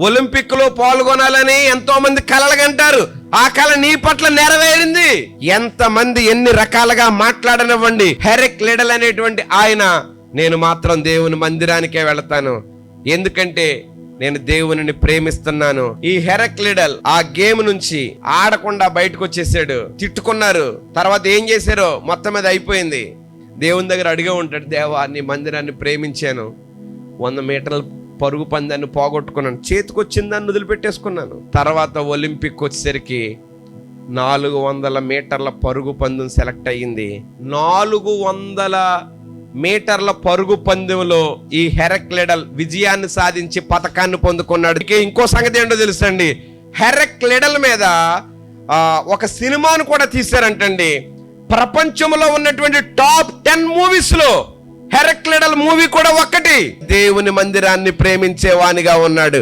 Olympic లో పాల్గొనాలని ఎంతో మంది కలలుగంటారు. ఆ కళ నీ పట్ల నెరవేరింది. ఎంతమంది ఎన్ని రకాలుగా మాట్లాడనివ్వండి, హెరెక్ లిడల్ అనేటువంటి ఆయన, నేను మాత్రం దేవుని మందిరానికే వెళతాను, ఎందుకంటే నేను దేవుని ప్రేమిస్తున్నాను. ఈ హెరెక్ లిడల్ ఆ గేమ్ నుంచి ఆడకుండా బయటకు వచ్చేసాడు. తిట్టుకున్నారు. తర్వాత ఏం చేశారో మొత్తం మీద అయిపోయింది. దేవుని దగ్గర అడిగే ఉంటాడు, దేవా నీ మందిరాన్ని ప్రేమించాను, 100 మీటర్ల పరుగు పందాన్ని పోగొట్టుకున్నాను, చేతికొచ్చిన దాన్ని వదిలిపెట్టేసుకున్నాను. తర్వాత ఒలింపిక్ వచ్చేసరికి 400 మీటర్ల పరుగు పందెం సెలెక్ట్ అయ్యింది. 400 మీటర్ల పరుగు పందెంలో ఈ హెరెక్ లిడల్ విజయాన్ని సాధించి పతకాన్ని పొందుకున్నాడు. ఇంకో సంగతి ఏంటో తెలుసండి, హెరెక్ లిడల్ మీద ఒక సినిమాను కూడా తీశారంటండి. ప్రపంచంలో ఉన్నటువంటి టాప్ 10 మూవీస్ లో హెరెక్ లిడల్ మూవీ కూడా ఒకటి. దేవుని మందిరాన్ని ప్రేమించేవానిగా ఉన్నాడు.